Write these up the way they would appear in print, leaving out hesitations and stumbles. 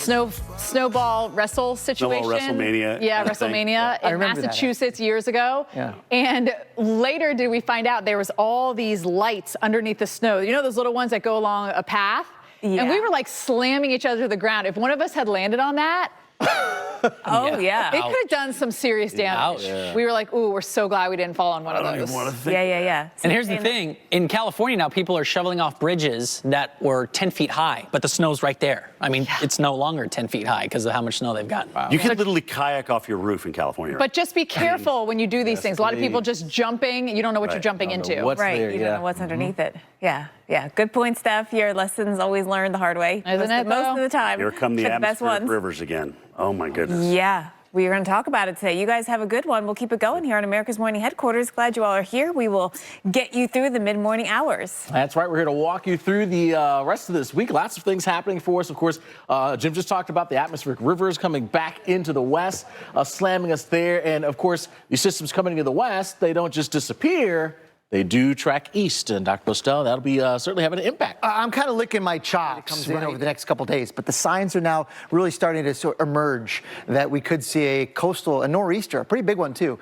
Snowball wrestle situation. Snowball WrestleMania. Yeah, WrestleMania in Massachusetts years ago. Yeah. And later did we find out there was all these lights underneath the snow. You know those little ones that go along a path? Yeah. And we were like slamming each other to the ground. If one of us had landed on that, Oh, yeah. it could have done some serious damage. Yeah. We were like, ooh, we're so glad we didn't fall on one of I don't those. even want to think. Yeah. And here's the thing. In California now, people are shoveling off bridges that were 10 feet high, but the snow's right there. I mean, it's no longer 10 feet high because of how much snow they've got. Wow. You can literally kayak off your roof in California. But just be careful when you do these things. A lot of people just jumping. You don't know what you're jumping into. what's Right, there, you don't know what's underneath it. Yeah. Good point, Steph. Your lessons always learned the hard way. Isn't it, Most though? of the time. Here come the Pick best atmospheric ones. rivers again. Oh, my goodness. Yeah. We are going to talk about it today. You guys have a good one. We'll keep it going here on America's Morning Headquarters. Glad you all are here. We will get you through the mid-morning hours. That's right. We're here to walk you through the rest of this week. Lots of things happening for us. Of course, Jim just talked about the atmospheric rivers coming back into the west, slamming us there. And, of course, these systems coming into the west, they don't just disappear. They do track east, and Dr. Bostel, that'll be certainly having an impact. I'm kind of licking my chops over the next couple days, but the signs are now really starting to sort of emerge that we could see a nor'easter, a pretty big one too.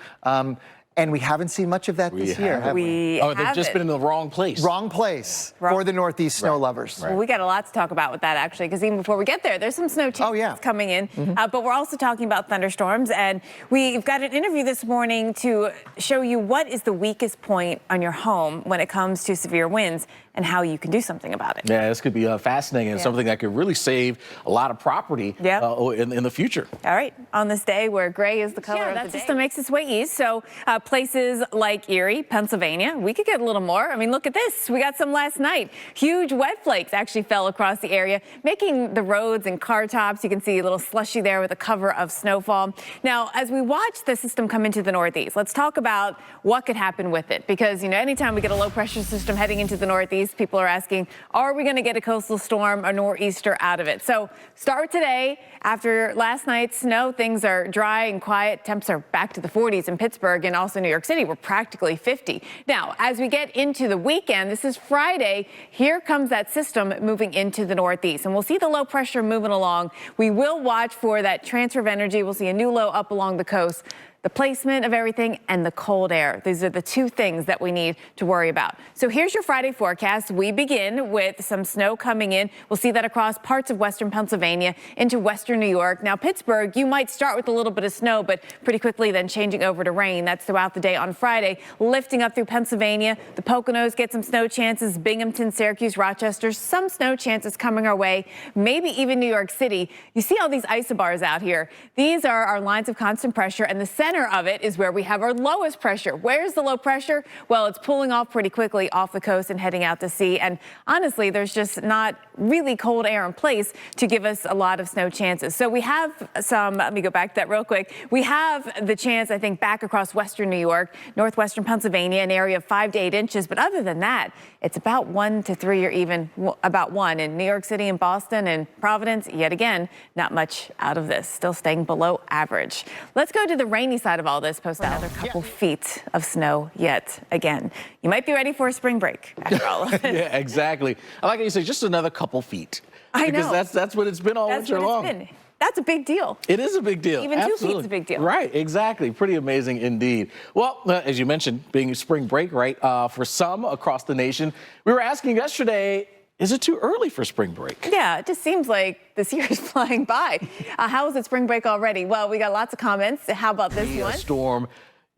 And we haven't seen much of that this year, have we? Oh, they've just been in the wrong place. Wrong place for the Northeast snow lovers. Well, we got a lot to talk about with that, actually, because even before we get there, there's some snow chances coming in. But we're also talking about thunderstorms, and we've got an interview this morning to show you what is the weakest point on your home when it comes to severe winds and how you can do something about it. Yeah, this could be fascinating and something that could really save a lot of property in the future. All right, on this day where gray is the color of the day. That system makes its way east, so places like Erie, Pennsylvania, we could get a little more. I mean, look at this. We got some last night. Huge wet flakes actually fell across the area, making the roads and car tops. You can see a little slushy there with a cover of snowfall. Now, as we watch the system come into the Northeast, let's talk about what could happen with it. Because, you know, anytime we get a low pressure system heading into the Northeast, people are asking, are we going to get a coastal storm, a nor'easter out of it? So start with today. After last night's snow, things are dry and quiet. Temps are back to the 40s in Pittsburgh and also New York City. We're practically 50. Now, as we get into the weekend, this is Friday, here comes that system moving into the Northeast. And we'll see the low pressure moving along. We will watch for that transfer of energy. We'll see a new low up along the coast. The placement of everything and the cold air. These are the two things that we need to worry about. So here's your Friday forecast. We begin with some snow coming in. We'll see that across parts of western Pennsylvania into western New York. Now, Pittsburgh, you might start with a little bit of snow, but pretty quickly then changing over to rain. That's throughout the day on Friday, lifting up through Pennsylvania. The Poconos get some snow chances. Binghamton, Syracuse, Rochester, some snow chances coming our way. Maybe even New York City. You see all these isobars out here. These are our lines of constant pressure, and the center of it is where we have our lowest pressure. Where's the low pressure? Well, it's pulling off pretty quickly off the coast and heading out to sea. And honestly, there's just not really cold air in place to give us a lot of snow chances. So we have some, let me go back to that real quick. We have the chance, I think, back across western New York, northwestern Pennsylvania, an area of 5 to 8 inches. But other than that, it's about 1 to 3 or even about 1 in New York City and Boston and Providence. Yet again, not much out of this, still staying below average. Let's go to the rainy side of all this, post another couple feet of snow yet again. You might be ready for a spring break after all of it. Yeah, exactly. I like how you say just another couple feet. I know. Because that's what it's been all winter long. That's a big deal. It is a big deal. Even 2 feet is a big deal. Right, exactly. Pretty amazing indeed. Well, as you mentioned, being spring break, right, for some across the nation, we were asking yesterday, is it too early for spring break? Yeah, it just seems like this year is flying by. How is it spring break already? Well, we got lots of comments. How about this one? Storm.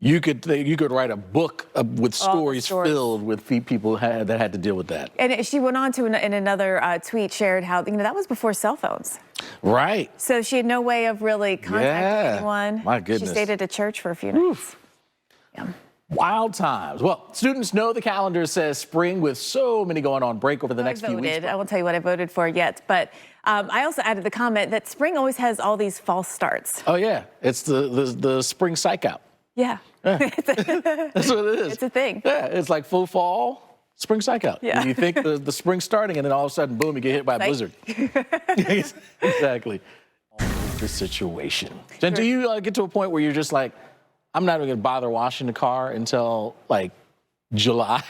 You could write a book with stories filled with people that had to deal with that. And she went on to in another tweet shared how that was before cell phones. Right. So she had no way of really contacting anyone. My goodness. She stayed at a church for a few nights. Yeah. Wild times. Well, students know the calendar says spring with so many going on break over the next few weeks. I won't tell you what I voted for yet, but I also added the comment that spring always has all these false starts. Oh yeah, it's the spring psych out. Yeah. That's what it is. It's a thing. Yeah, it's like full fall, spring psych out. Yeah. You think the spring's starting, and then all of a sudden, boom, you get hit by a blizzard. Exactly. The situation. Jen, do you get to a point where you're just like, I'm not even going to bother washing the car until like July.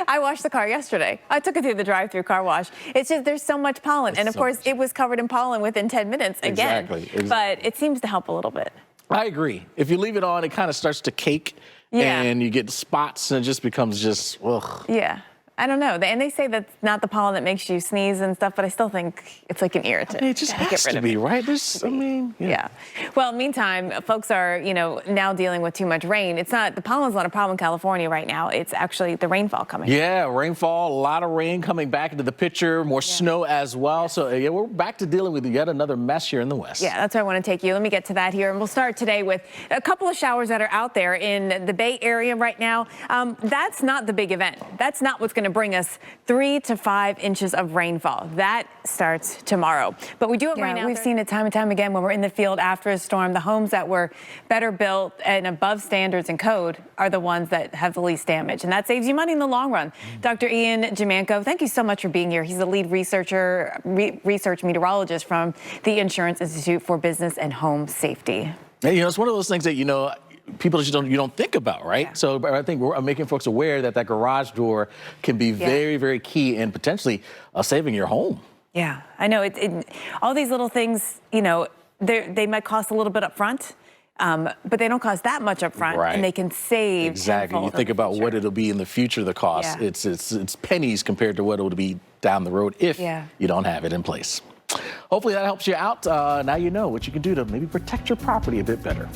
I washed the car yesterday. I took it through the drive-through car wash. It's just there's so much pollen. And of course, it was covered in pollen within 10 minutes again. Exactly. But it seems to help a little bit. I agree. If you leave it on, it kind of starts to cake and you get spots and it just becomes just, ugh. Yeah. I don't know. And they say that's not the pollen that makes you sneeze and stuff, but I still think it's like an irritant. I mean, it just has to be, right? Yeah. Well, meantime, folks are, now dealing with too much rain. The pollen's not a problem in California right now. It's actually the rainfall coming. Yeah, rainfall, a lot of rain coming back into the picture, more snow as well. So, we're back to dealing with yet another mess here in the West. Yeah, that's where I want to take you. Let me get to that here. And we'll start today with a couple of showers that are out there in the Bay Area right now. That's not the big event. That's not what's going to bring us 3 to 5 inches of rainfall. That starts tomorrow. But we do it right now. We've seen it time and time again when we're in the field after a storm. The homes that were better built and above standards and code are the ones that have the least damage. And that saves you money in the long run. Dr. Ian Jamanko, thank you so much for being here. He's the lead research meteorologist from the Insurance Institute for Business and Home Safety. And, it's one of those things that, people just don't think about, right? Yeah. So I think we're making folks aware that garage door can be very, very key in potentially saving your home. Yeah, I know. All these little things, they might cost a little bit up front, but they don't cost that much up front, and they can save. Exactly. You think about what it'll be in the future, the cost. Yeah. It's pennies compared to what it'll be down the road if you don't have it in place. Hopefully that helps you out. Now you know what you can do to maybe protect your property a bit better.